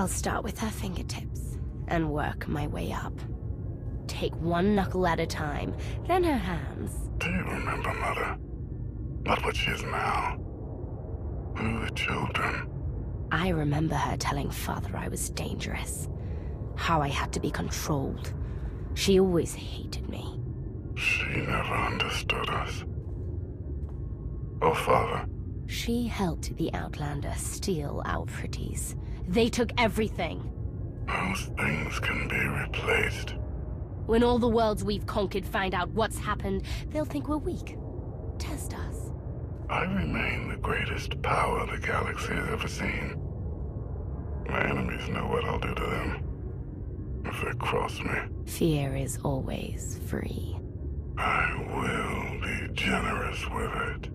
I'll start with her fingertips and work my way up. Take one knuckle at a time, then her hands. Do you remember, Mother? Not what she is now. Who are the children? I remember her telling Father I was dangerous. How I had to be controlled. She always hated me. She never understood us. Oh, Father. She helped the Outlander steal our pretties. They took everything. Those things can be replaced. When all the worlds we've conquered find out what's happened, they'll think we're weak. Test us. I remain the greatest power the galaxy has ever seen. My enemies know what I'll do to them if they cross me. Fear is always free. I will be generous with it.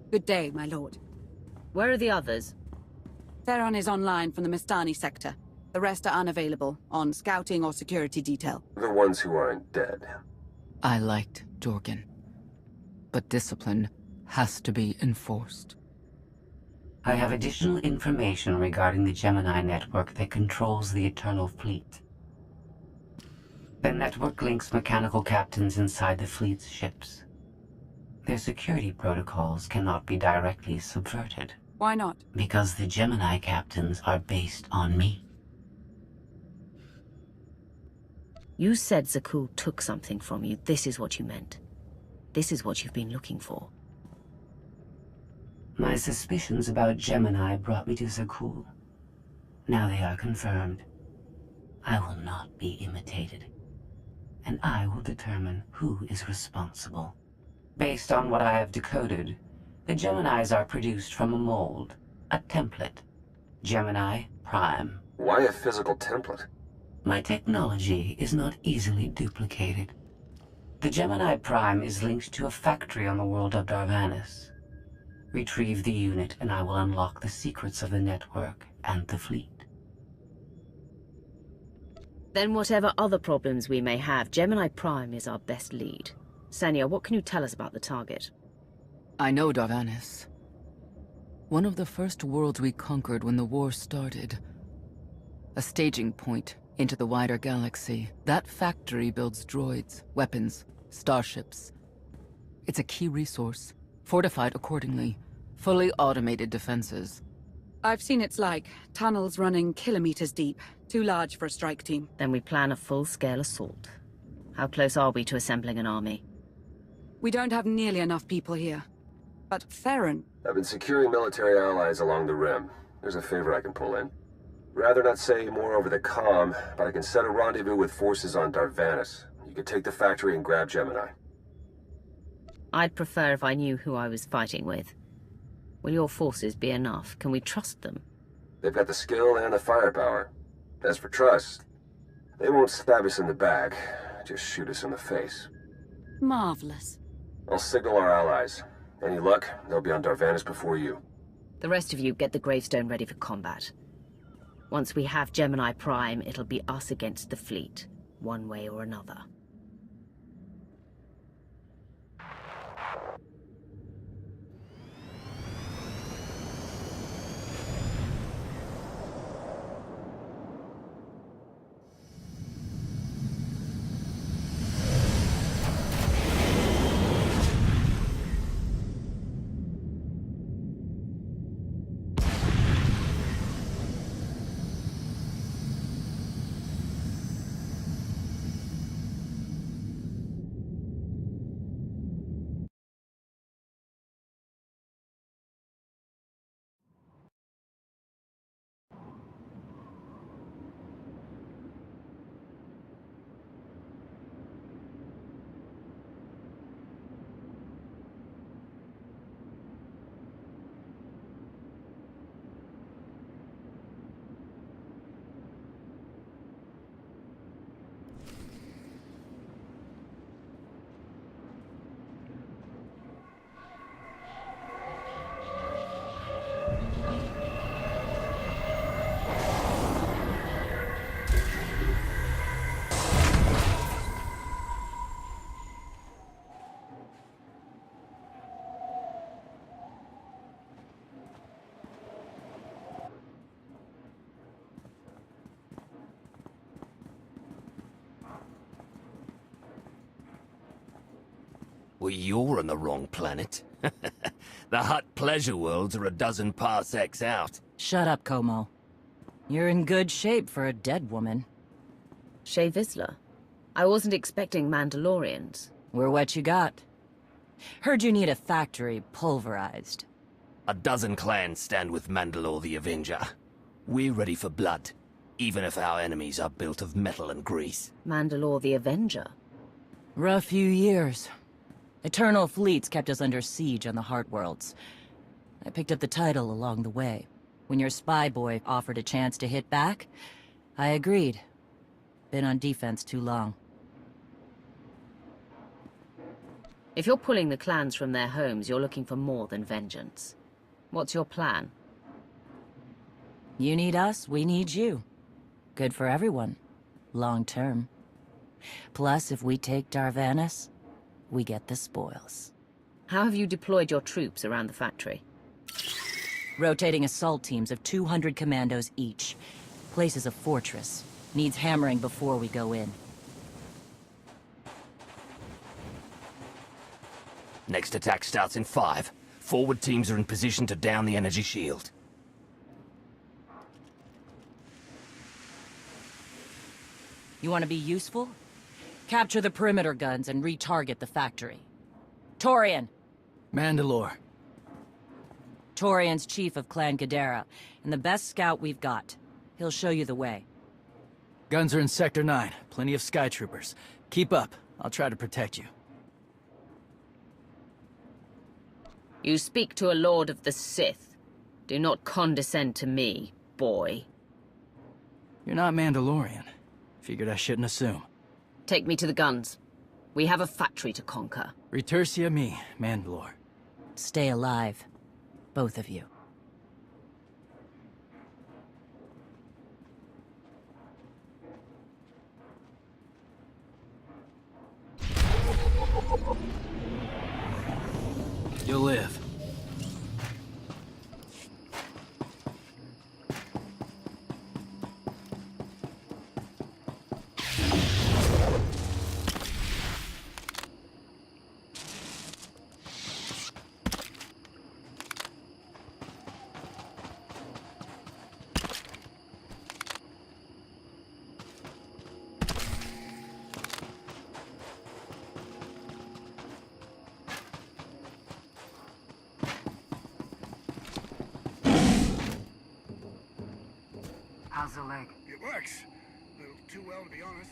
Good day, my lord. Where are the others? Theron is online from the Mistani sector. The rest are unavailable, on scouting or security detail. The ones who aren't dead. I liked Jorgen. But discipline has to be enforced. I have additional information regarding the Gemini network that controls the Eternal Fleet. The network links mechanical captains inside the fleet's ships. Their security protocols cannot be directly subverted. Why not? Because the Gemini captains are based on me. You said Zakul took something from you. This is what you meant. This is what you've been looking for. My suspicions about Gemini brought me to Zakul. Now they are confirmed. I will not be imitated. And I will determine who is responsible. Based on what I have decoded, the Geminis are produced from a mold, a template. Gemini Prime. Why a physical template? My technology is not easily duplicated. The Gemini Prime is linked to a factory on the world of Darvanis. Retrieve the unit and I will unlock the secrets of the network and the fleet. Then whatever other problems we may have, Gemini Prime is our best lead. Sanya, what can you tell us about the target? I know Darvanis. One of the first worlds we conquered when the war started. A staging point into the wider galaxy. That factory builds droids, weapons, starships. It's a key resource, fortified accordingly. Fully automated defenses. I've seen its like. Tunnels running kilometers deep. Too large for a strike team. Then we plan a full-scale assault. How close are we to assembling an army? We don't have nearly enough people here. But Theron... I've been securing military allies along the rim. There's a favor I can pull in. Rather not say more over the comm, but I can set a rendezvous with forces on Darvanis. You can take the factory and grab Gemini. I'd prefer if I knew who I was fighting with. Will your forces be enough? Can we trust them? They've got the skill and the firepower. As for trust, they won't stab us in the back, just shoot us in the face. Marvelous. I'll signal our allies. Any luck, they'll be on Darvanis before you. The rest of you get the gravestone ready for combat. Once we have Gemini Prime, it'll be us against the fleet, one way or another. Well, you're on the wrong planet. The Hutt pleasure worlds are a dozen parsecs out. Shut up, Como. You're in good shape for a dead woman. Shay Vizsla. I wasn't expecting Mandalorians. We're what you got. Heard you need a factory pulverized. A dozen clans stand with Mandalore the Avenger. We're ready for blood, even if our enemies are built of metal and grease. Mandalore the Avenger? Rough few years. Eternal fleets kept us under siege on the Heart Worlds. I picked up the title along the way. When your spy boy offered a chance to hit back, I agreed. Been on defense too long. If you're pulling the clans from their homes, you're looking for more than vengeance. What's your plan? You need us, we need you. Good for everyone. Long term. Plus, if we take Darvanis, we get the spoils. How have you deployed your troops around the factory? Rotating assault teams of 200 commandos each. Place is a fortress. Needs hammering before we go in. Next attack starts in 5. Forward teams are in position to down the energy shield. You want to be useful? Capture the perimeter guns and retarget the factory. Torian! Mandalore. Torian's chief of Clan Ghidorah, and the best scout we've got. He'll show you the way. Guns are in Sector 9. Plenty of Sky Troopers. Keep up. I'll try to protect you. You speak to a Lord of the Sith. Do not condescend to me, boy. You're not Mandalorian. Figured I shouldn't assume. Take me to the guns. We have a factory to conquer. Retursia me, Mandalore. Stay alive. Both of you. You'll live. How's the leg? It works. A little too well, to be honest.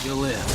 You'll live.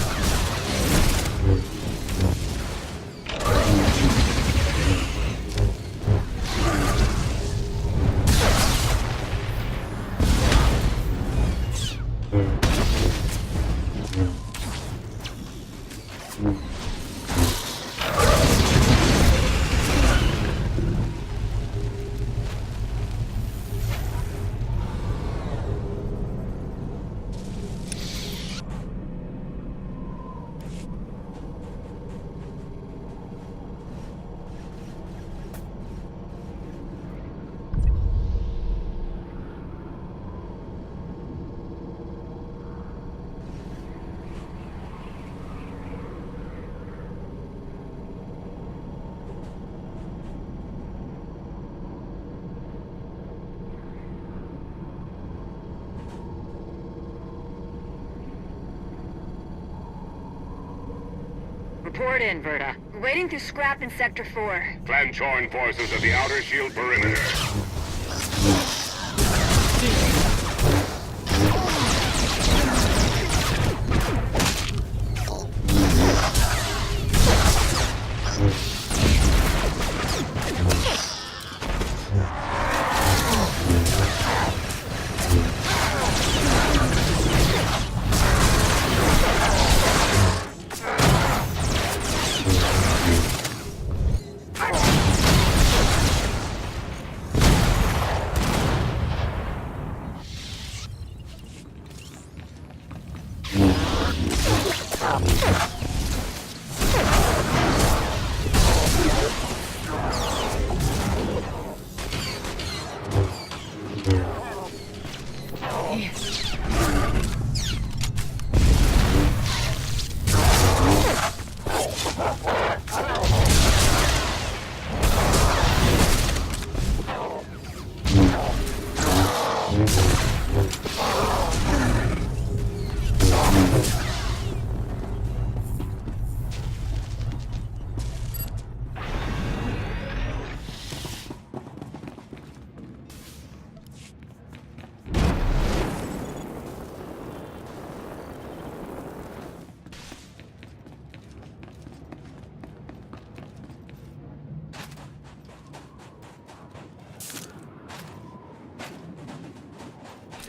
Report in, Verta. Waiting to scrap in Sector 4. Clan join forces at the outer shield perimeter.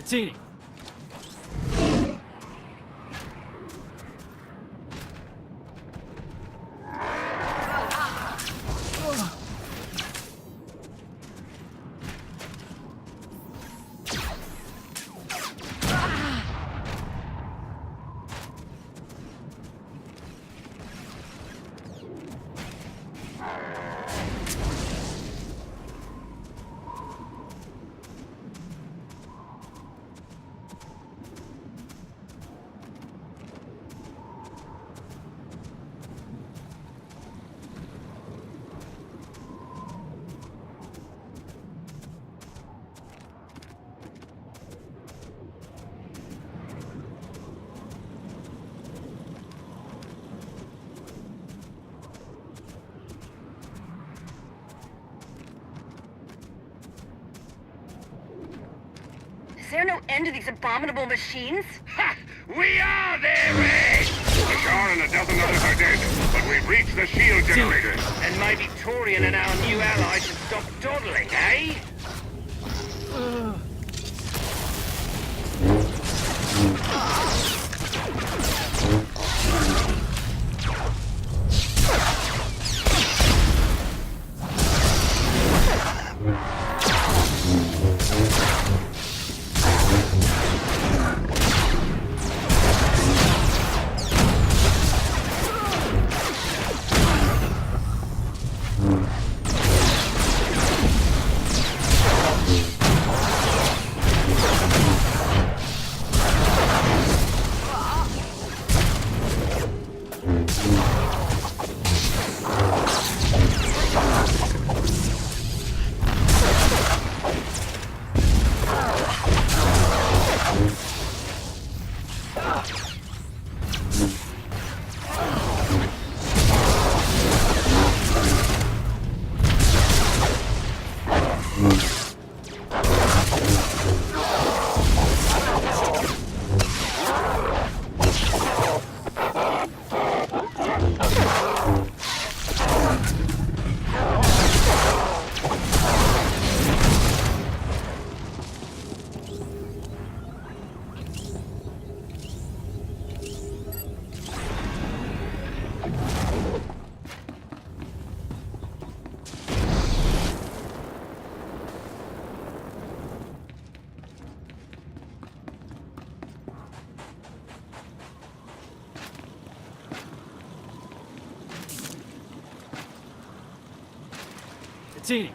Tini. Is there no end to these abominable machines? Ha! We are their end! The Shah and a dozen others are dead, but we've reached the shield generators. And maybe Torian and our new allies should stop dawdling, eh? Tini.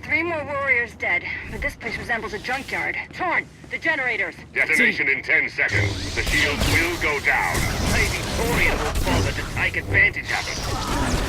Three more warriors dead, but this place resembles a junkyard. Torn, the generators. Detonation in 10 seconds. The shields will go down. Crazy Torian will bother to take advantage of it.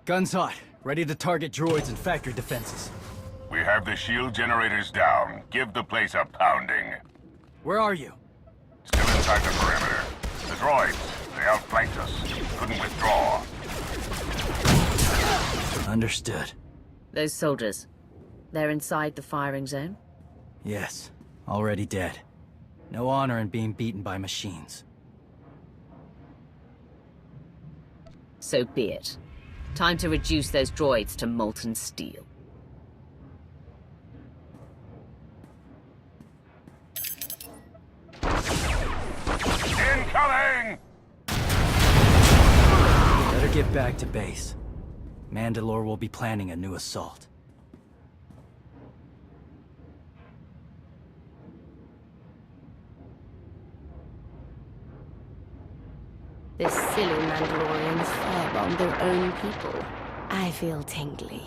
Guns hot. Ready to target droids and factory defenses. We have the shield generators down. Give the place a pounding. Where are you? Still inside the perimeter. The droids, they outflanked us. Couldn't withdraw. Understood. Those soldiers, they're inside the firing zone? Yes, already dead. No honor in being beaten by machines. So be it. Time to reduce those droids to molten steel. Incoming! Better get back to base. Mandalore will be planning a new assault. The silly Mandalorians firebombed their own people. I feel tingly.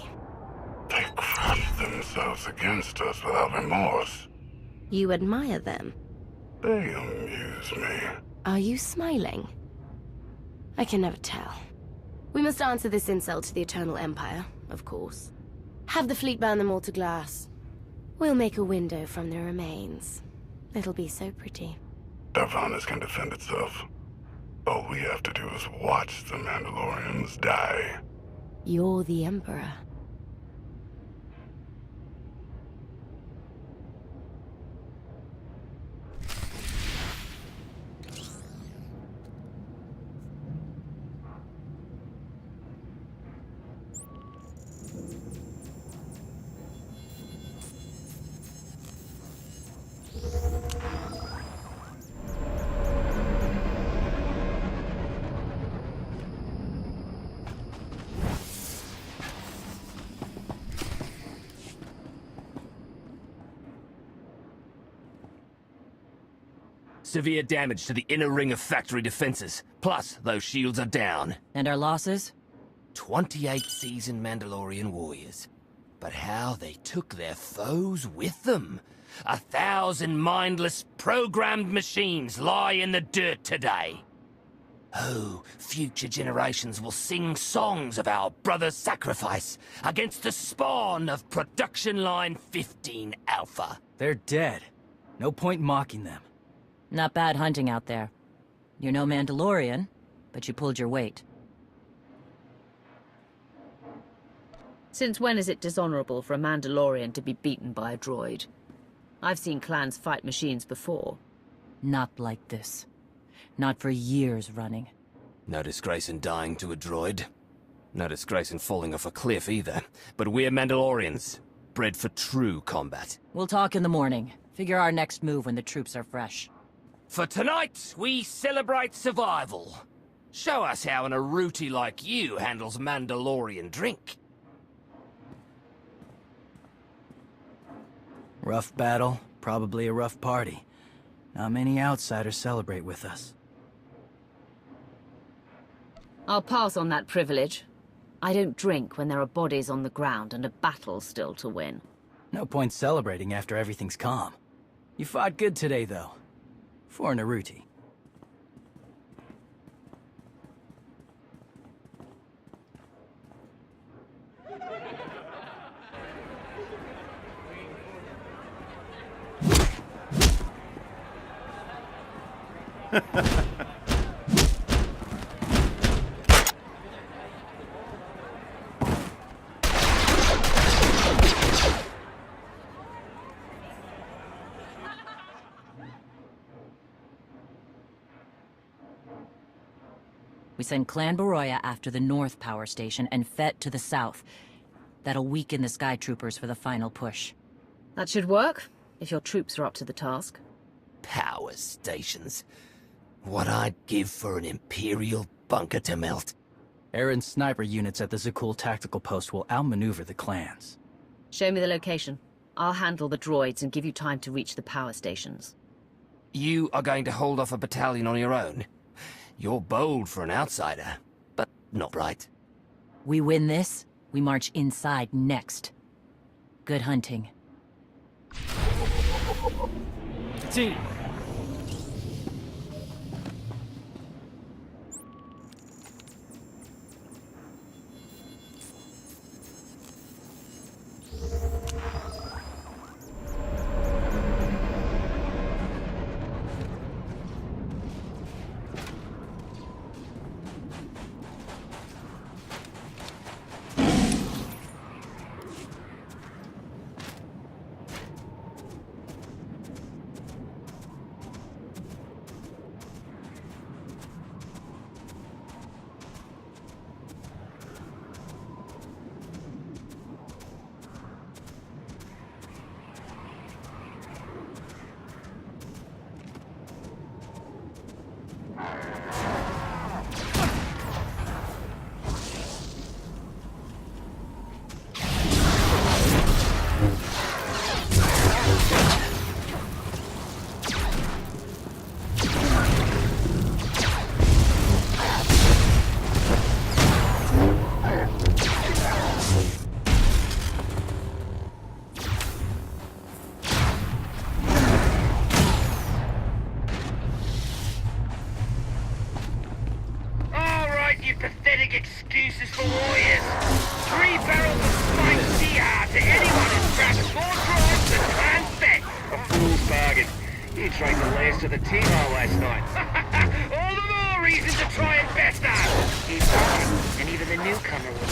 They crushed themselves against us without remorse. You admire them. They amuse me. Are you smiling? I can never tell. We must answer this insult to the Eternal Empire, of course. Have the fleet burn them all to glass. We'll make a window from their remains. It'll be so pretty. Darvanis can defend itself. All we have to do is watch the Mandalorians die. You're the Emperor. Severe damage to the inner ring of factory defenses. Plus, those shields are down. And our losses? 28 seasoned Mandalorian warriors. But how they took their foes with them. 1,000 mindless, programmed machines lie in the dirt today. Oh, future generations will sing songs of our brother's sacrifice against the spawn of Production Line 15 Alpha. They're dead. No point mocking them. Not bad hunting out there. You're no Mandalorian, but you pulled your weight. Since when is it dishonorable for a Mandalorian to be beaten by a droid? I've seen clans fight machines before. Not like this. Not for years running. No disgrace in dying to a droid. No disgrace in falling off a cliff either. But we're Mandalorians, bred for true combat. We'll talk in the morning. Figure our next move when the troops are fresh. For tonight, we celebrate survival. Show us how an Aruti like you handles Mandalorian drink. Rough battle, probably a rough party. Not many outsiders celebrate with us. I'll pass on that privilege. I don't drink when there are bodies on the ground and a battle still to win. No point celebrating after everything's calm. You fought good today, though. For an Aruti. We send Clan Baroya after the North Power Station and Fett to the south. That'll weaken the Sky Troopers for the final push. That should work, if your troops are up to the task. Power stations. What I'd give for an Imperial bunker to melt. Aaron's sniper units at the Zakul tactical post will outmaneuver the clans. Show me the location. I'll handle the droids and give you time to reach the power stations. You are going to hold off a battalion on your own? You're bold for an outsider, but not bright. We win this, we march inside next. Good hunting. Team. Excuses for warriors. 3 barrels of spiked DR to anyone who's grabbed 4 droids and Clan Fett. A fool's bargain. You tried the last of the T-Bar last night. All the more reason to try and best us. Keep talking, and even the newcomer will.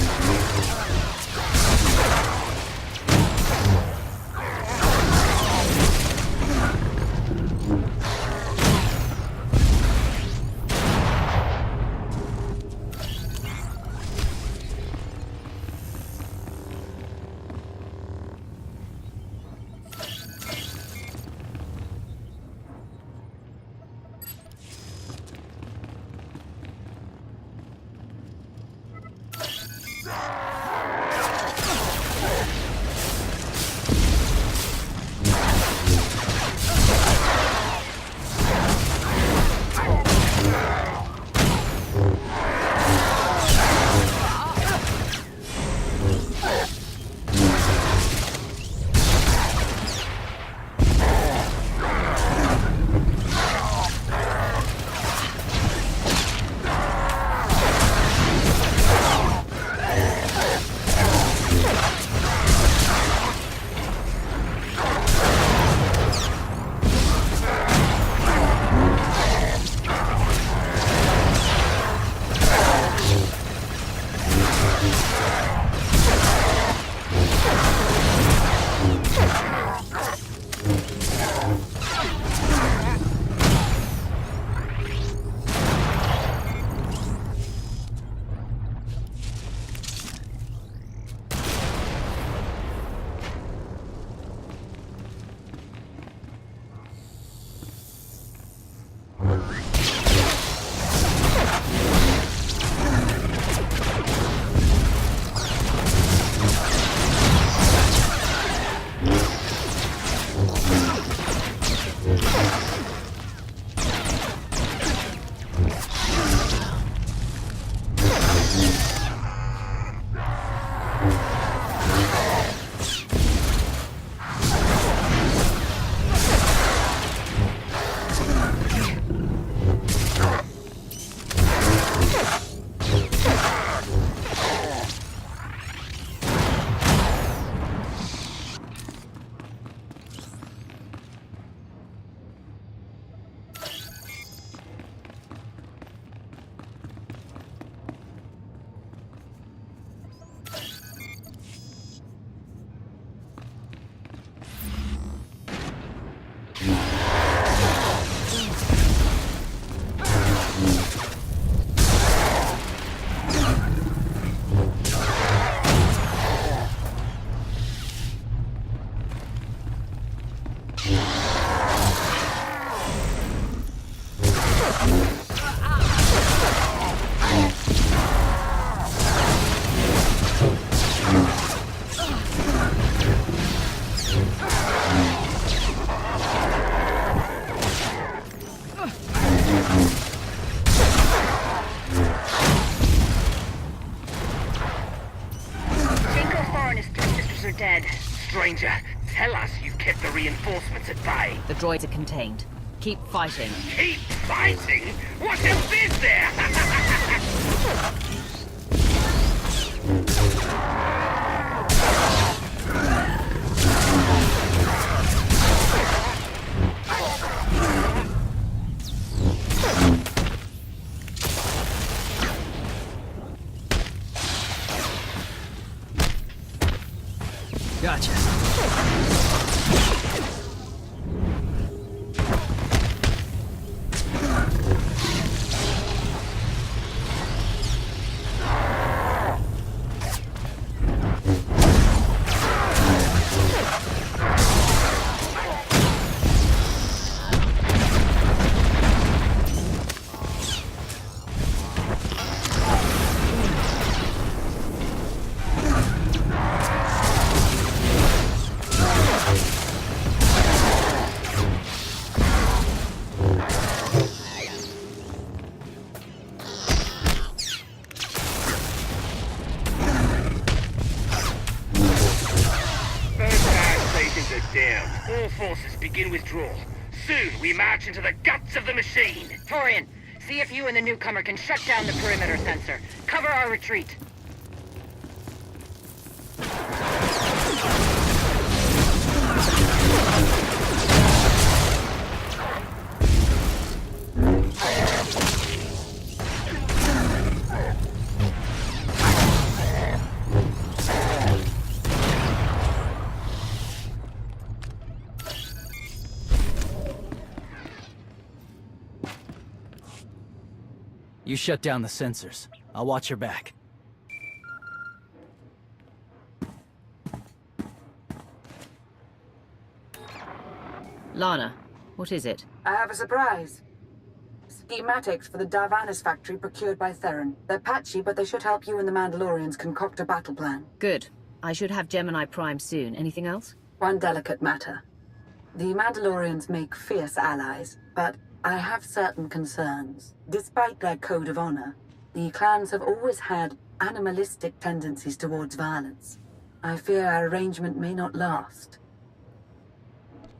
stranger. Tell us you've kept the reinforcements at bay. The droids are contained. Keep fighting. Keep fighting? What else is there? Gotcha. Down. All forces begin withdrawal. Soon we march into the guts of the machine. Torian, see if you and the newcomer can shut down the perimeter sensor. Cover our retreat. You shut down the sensors. I'll watch your back. Lana, what is it? I have a surprise. Schematics for the Darvanis factory procured by Theron. They're patchy, but they should help you and the Mandalorians concoct a battle plan. Good. I should have Gemini Prime soon. Anything else? One delicate matter. The Mandalorians make fierce allies, but I have certain concerns. Despite their code of honor, the clans have always had animalistic tendencies towards violence. I fear our arrangement may not last.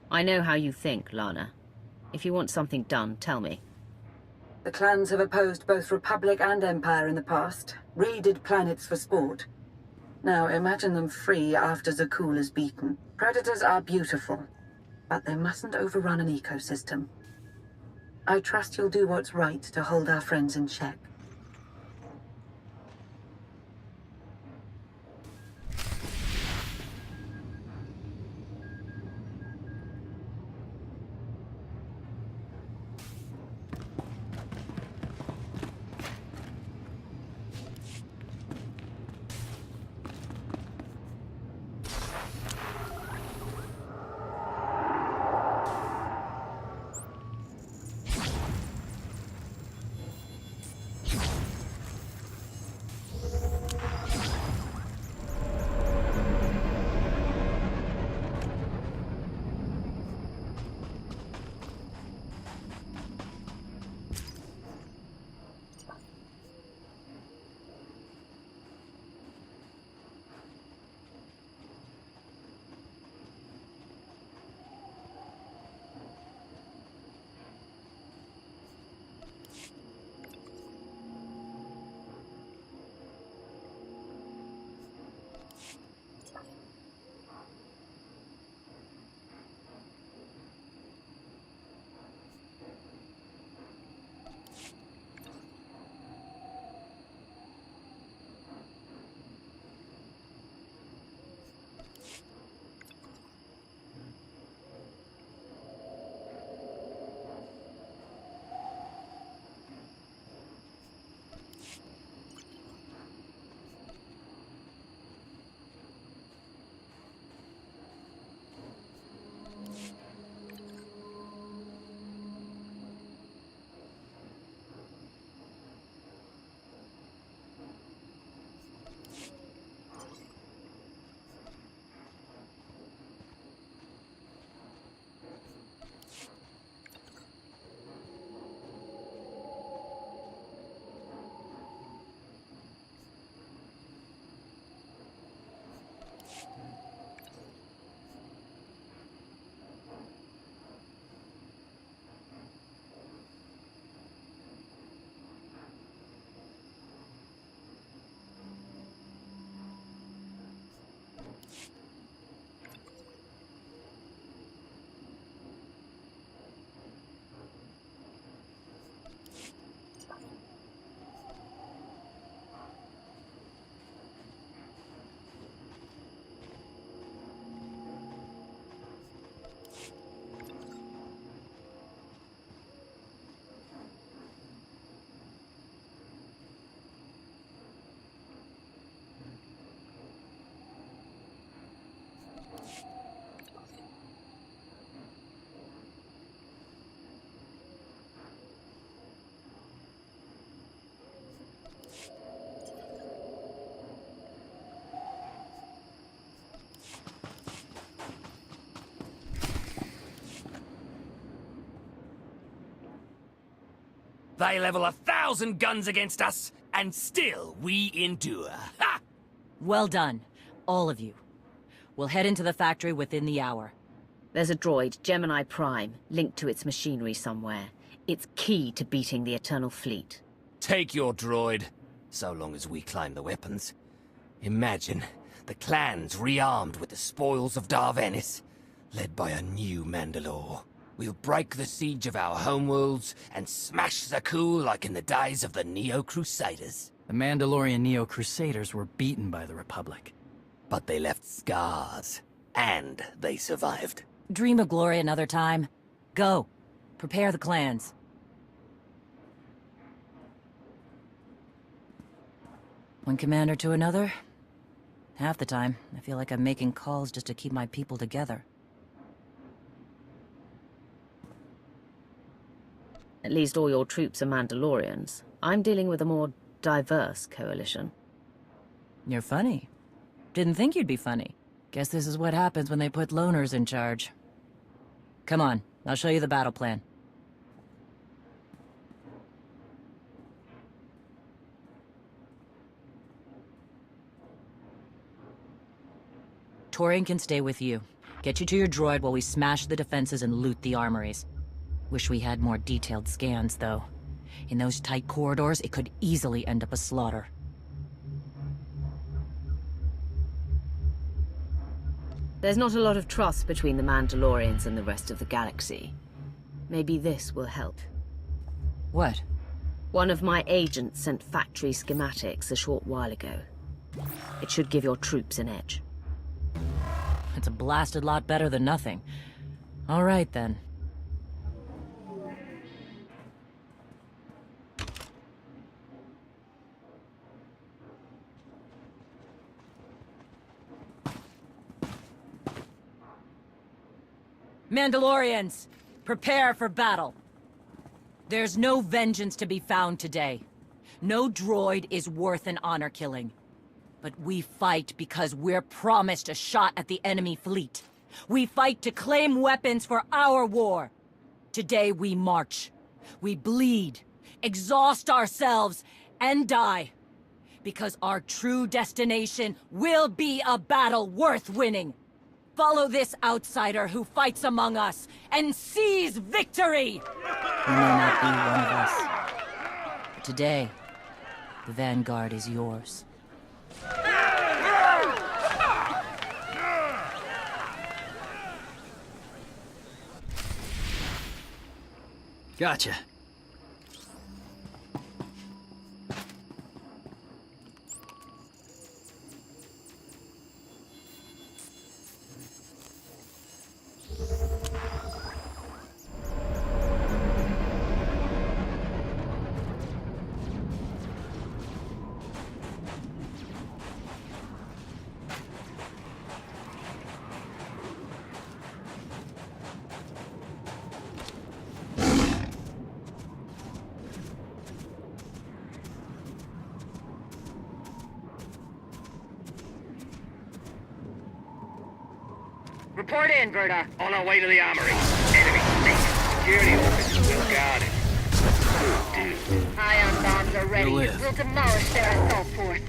I know how you think, Lana. If you want something done, tell me. The clans have opposed both Republic and Empire in the past, raided planets for sport. Now imagine them free after Zakul is beaten. Predators are beautiful, but they mustn't overrun an ecosystem. I trust you'll do what's right to hold our friends in check. They level 1,000 guns against us, and still we endure. Ha! Well done, all of you. We'll head into the factory within the hour. There's a droid, Gemini Prime, linked to its machinery somewhere. It's key to beating the Eternal Fleet. Take your droid, so long as we claim the weapons. Imagine the clans rearmed with the spoils of Darvanis, led by a new Mandalore. We'll break the siege of our homeworlds and smash Zakul like in the days of the Neo-Crusaders. The Mandalorian Neo-Crusaders were beaten by the Republic. But they left scars, and they survived. Dream of glory another time. Go. Prepare the clans. One commander to another. Half the time, I feel like I'm making calls just to keep my people together. At least all your troops are Mandalorians. I'm dealing with a more diverse coalition. You're funny. Didn't think you'd be funny. Guess this is what happens when they put loners in charge. Come on, I'll show you the battle plan. Torian can stay with you. Get you to your droid while we smash the defenses and loot the armories. Wish we had more detailed scans, though. In those tight corridors, it could easily end up a slaughter. There's not a lot of trust between the Mandalorians and the rest of the galaxy. Maybe this will help. What? One of my agents sent factory schematics a short while ago. It should give your troops an edge. It's a blasted lot better than nothing. All right, then. Mandalorians, prepare for battle. There's no vengeance to be found today. No droid is worth an honor killing. But we fight because we're promised a shot at the enemy fleet. We fight to claim weapons for our war. Today we march. We bleed, exhaust ourselves, and die. Because our true destination will be a battle worth winning. Follow this outsider who fights among us and seize victory! You may not be one of us. But today, the Vanguard is yours. Gotcha. Report in, Verda. On our way to the armory. Enemy safe. Security officers well guarded. Good dude. Ion bombs are ready. We'll demolish their assault force.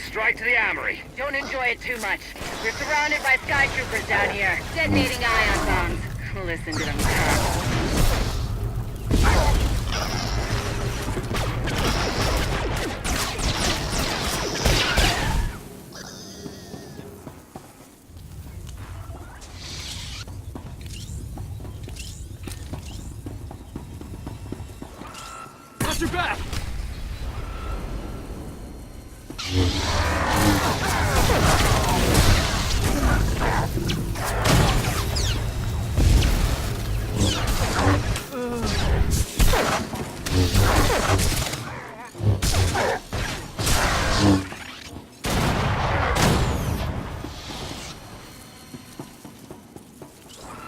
Straight to the armory. Don't enjoy it too much. We're surrounded by sky troopers down here, detonating ion bombs. Listen to them talk.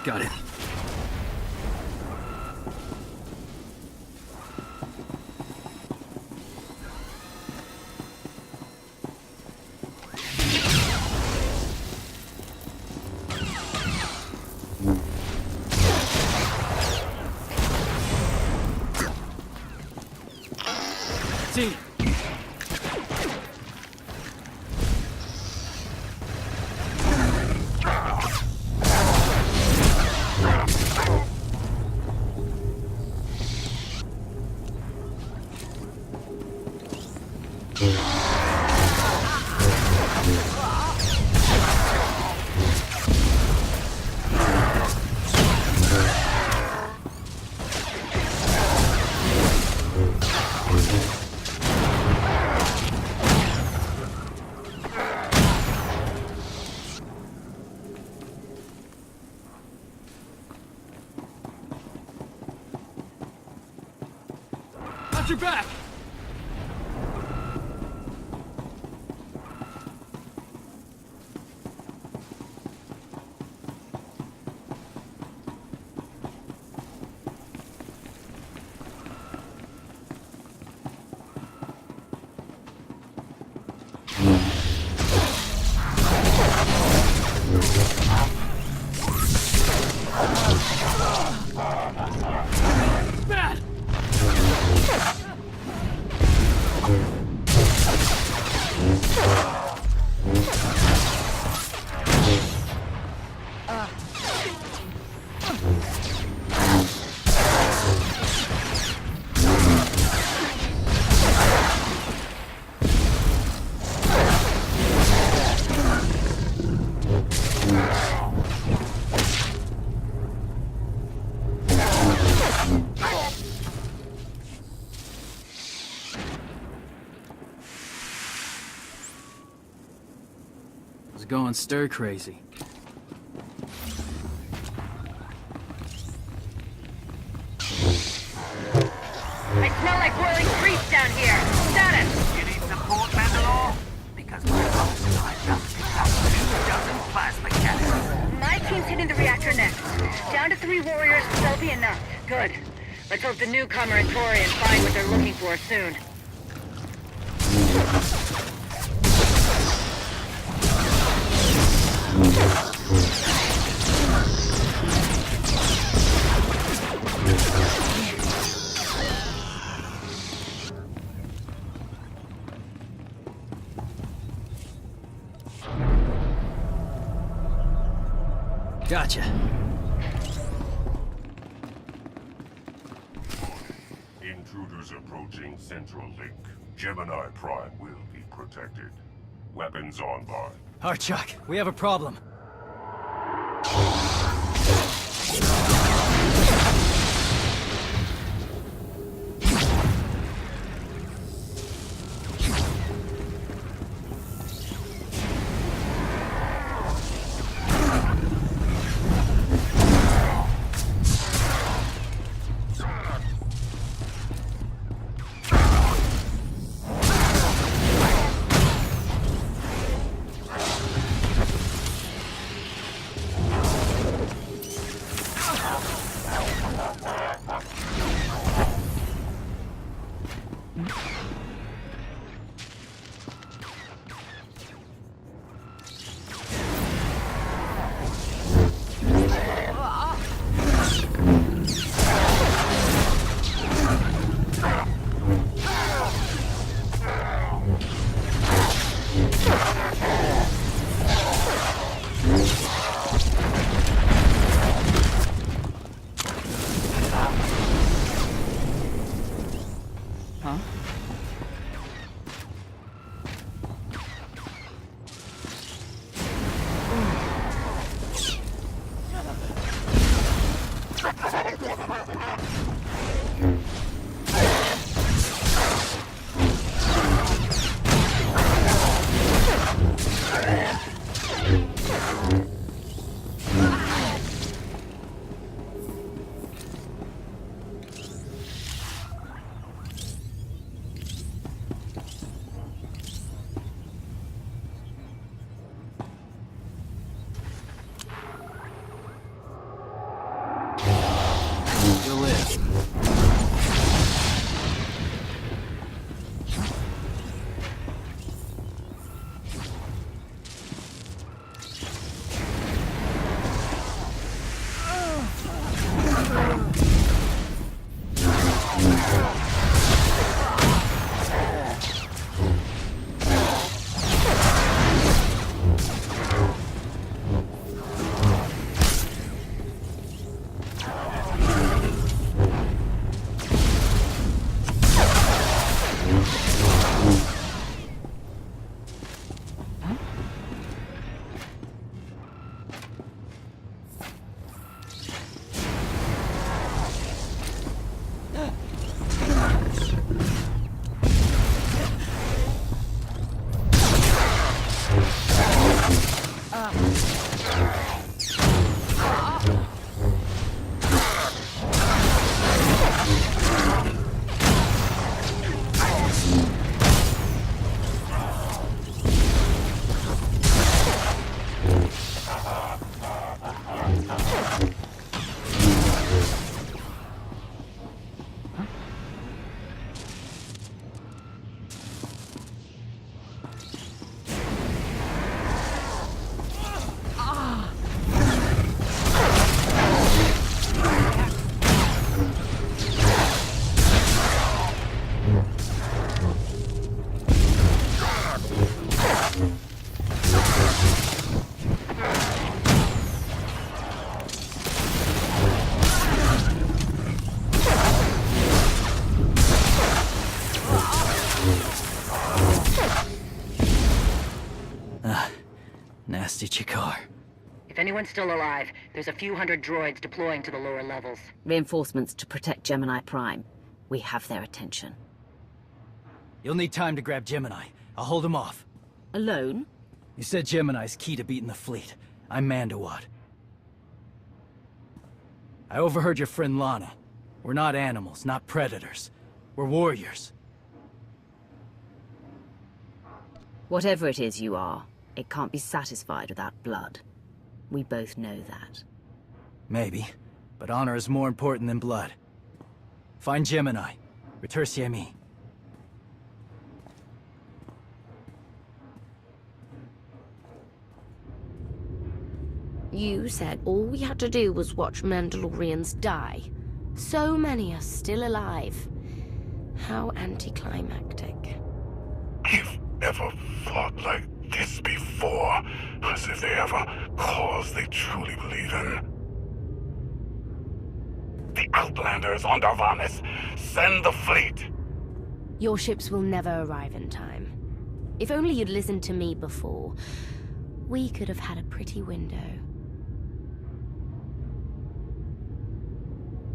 Got it. See. Watch your back! Bad! It's going stir crazy. I smell like boiling grease down here. Status! You need support, Mandalore? Because my officer I just picked up 24 plasma cannons. My team's hitting the reactor next. Down to 3 warriors, that'll be enough. Good. Let's hope the newcomer and Torian find what they're looking for soon. Gotcha. Intruders approaching Central Link. Gemini Prime will be protected. Weapons online. Archuk, we have a problem. Nasty Chikar. If anyone's still alive, there's a few hundred droids deploying to the lower levels. Reinforcements to protect Gemini Prime. We have their attention. You'll need time to grab Gemini. I'll hold him off. Alone? You said Gemini's key to beating the fleet. I'm Mandawat. I overheard your friend Lana. We're not animals, not predators. We're warriors. Whatever it is you are, it can't be satisfied without blood. We both know that. Maybe, but honor is more important than blood. Find Gemini. Return me. You said all we had to do was watch Mandalorians die. So many are still alive. How anticlimactic. You've ever fought like this before? As if they have a cause they truly believe in. The Outlanders on Darvanis. Send the fleet! Your ships will never arrive in time. If only you'd listened to me before, we could have had a pretty window.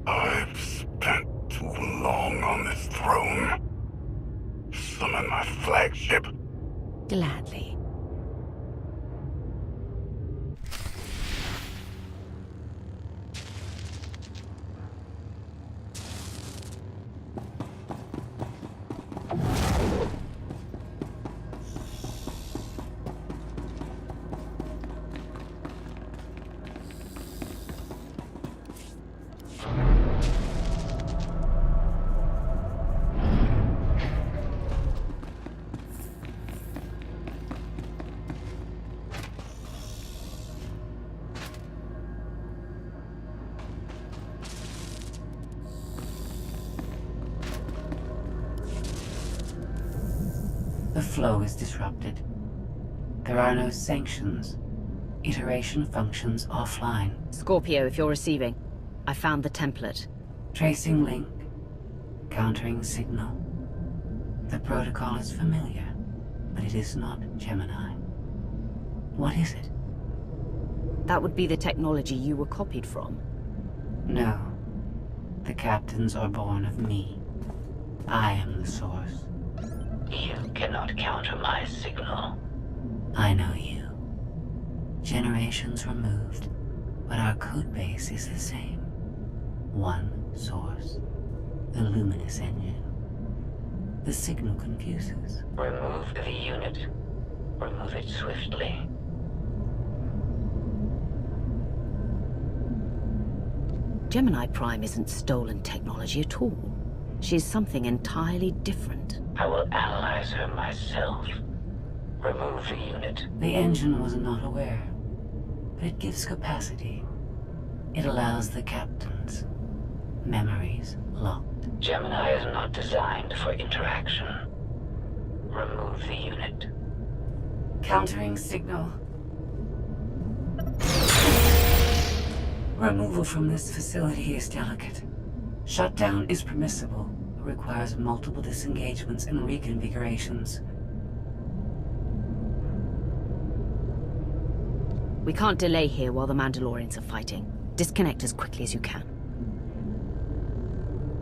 I've spent too long on this throne. Summon my flagship. Gladly. The flow is disrupted. There are no sanctions. Iteration functions offline. Scorpio, if you're receiving, I found the template. Tracing link. Countering signal. The protocol is familiar, but it is not Gemini. What is it? That would be the technology you were copied from. No. The captains are born of me. I am the source. You cannot counter my signal. I know you. Generations removed, but our code base is the same. One source. The luminous engine. The signal confuses. Remove the unit. Remove it swiftly. Gemini Prime isn't stolen technology at all. She's something entirely different. I will analyze her myself. Remove the unit. The engine was not aware, but it gives capacity. It allows the captains. Memories locked. Gemini is not designed for interaction. Remove the unit. Countering signal. Removal from this facility is delicate. Shutdown is permissible, but requires multiple disengagements and reconfigurations. We can't delay here while the Mandalorians are fighting. Disconnect as quickly as you can.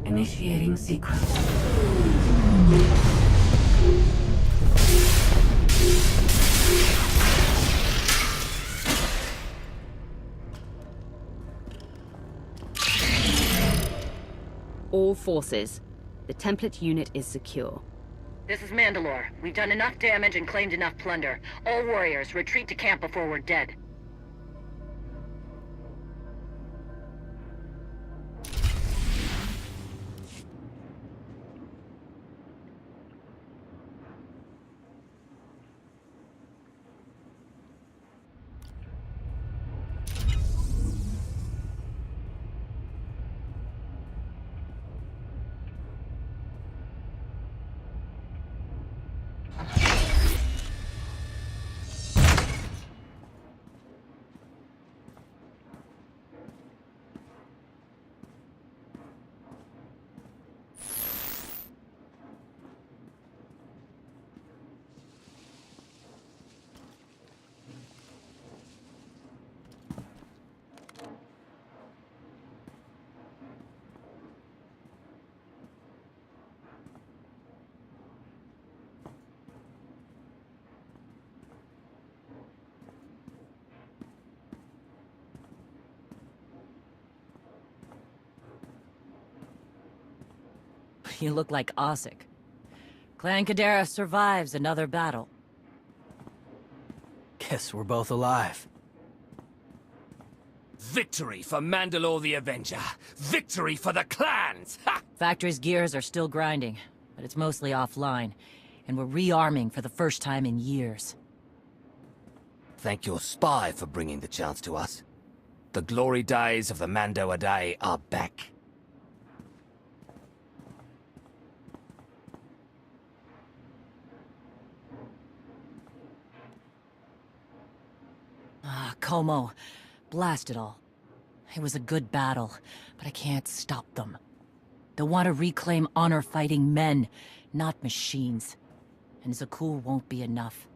Initiating sequence. All forces. The template unit is secure. This is Mandalore. We've done enough damage and claimed enough plunder. All warriors, retreat to camp before we're dead. You look like Ossic. Clan Kadera survives another battle. Guess we're both alive. Victory for Mandalore the Avenger! Victory for the clans! Ha! Factory's gears are still grinding, but it's mostly offline, and we're rearming for the first time in years. Thank your spy for bringing the chance to us. The glory days of the Mando Adae are back. Ah, Como. Blast it all. It was a good battle, but I can't stop them. They want to reclaim honor-fighting men, not machines. And Zakul won't be enough.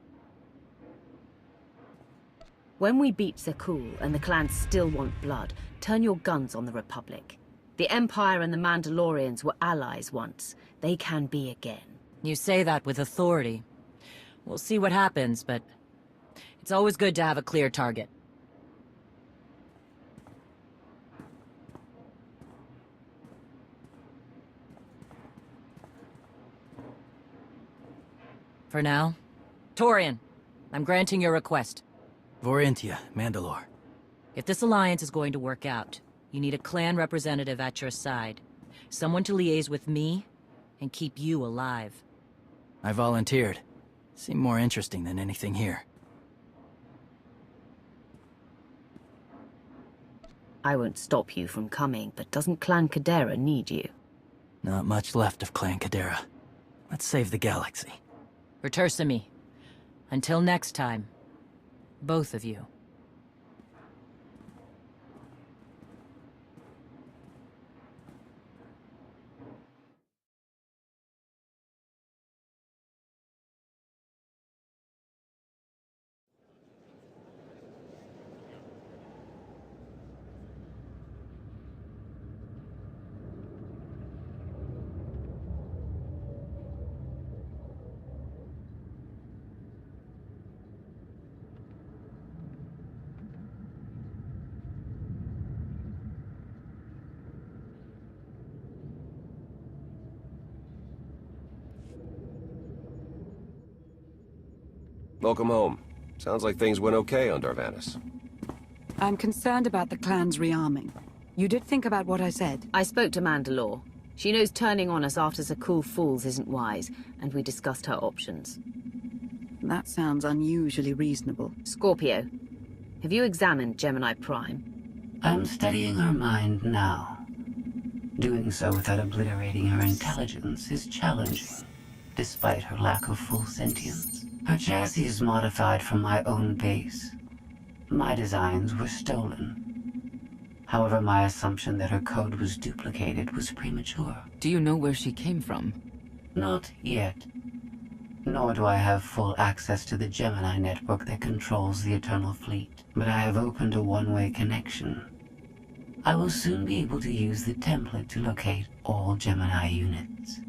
When we beat Zakul and the clans still want blood, turn your guns on the Republic. The Empire and the Mandalorians were allies once. They can be again. You say that with authority. We'll see what happens, but it's always good to have a clear target. For now, Torian, I'm granting your request. Vorintia, Mandalore. If this alliance is going to work out, you need a clan representative at your side. Someone to liaise with me and keep you alive. I volunteered. Seemed more interesting than anything here. I won't stop you from coming, but doesn't Clan Kadera need you? Not much left of Clan Kadera. Let's save the galaxy. Retursimi. Until next time, both of you. Welcome home. Sounds like things went okay on Darvanis. I'm concerned about the clan's rearming. You did think about what I said? I spoke to Mandalore. She knows turning on us after Zakul falls isn't wise, and we discussed her options. That sounds unusually reasonable. Scorpio, have you examined Gemini Prime? I'm studying her mind now. Doing so without obliterating her intelligence is challenging, despite her lack of full sentience. Her chassis is modified from my own base. My designs were stolen. However, my assumption that her code was duplicated was premature. Do you know where she came from? Not yet. Nor do I have full access to the Gemini network that controls the Eternal Fleet. But I have opened a one-way connection. I will soon be able to use the template to locate all Gemini units.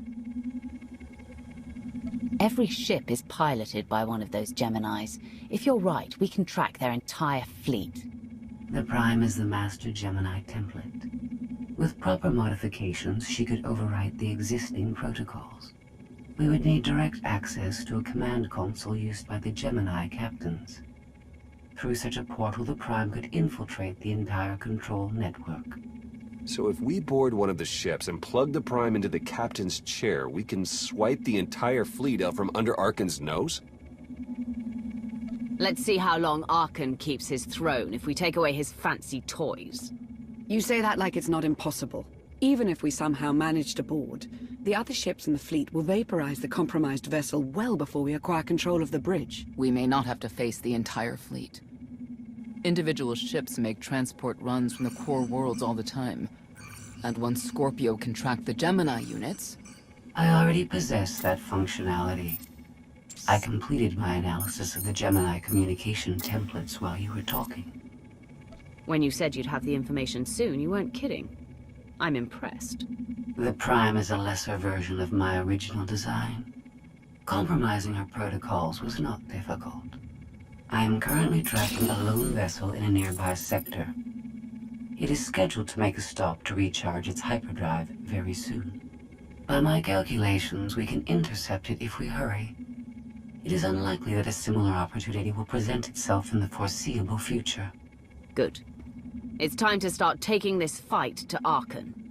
Every ship is piloted by one of those Geminis. If you're right, we can track their entire fleet. The Prime is the master Gemini template. With proper modifications, she could overwrite the existing protocols. We would need direct access to a command console used by the Gemini captains. Through such a portal, the Prime could infiltrate the entire control network. So if we board one of the ships and plug the Prime into the captain's chair, we can swipe the entire fleet out from under Arkan's nose? Let's see how long Arkan keeps his throne if we take away his fancy toys. You say that like it's not impossible. Even if we somehow manage to board, the other ships in the fleet will vaporize the compromised vessel well before we acquire control of the bridge. We may not have to face the entire fleet. Individual ships make transport runs from the core worlds all the time. And once Scorpio can track the Gemini units... I already possess that functionality. I completed my analysis of the Gemini communication templates while you were talking. When you said you'd have the information soon, you weren't kidding. I'm impressed. The Prime is a lesser version of my original design. Compromising her protocols was not difficult. I am currently tracking a lone vessel in a nearby sector. It is scheduled to make a stop to recharge its hyperdrive very soon. By my calculations, we can intercept it if we hurry. It is unlikely that a similar opportunity will present itself in the foreseeable future. Good. It's time to start taking this fight to Aachen.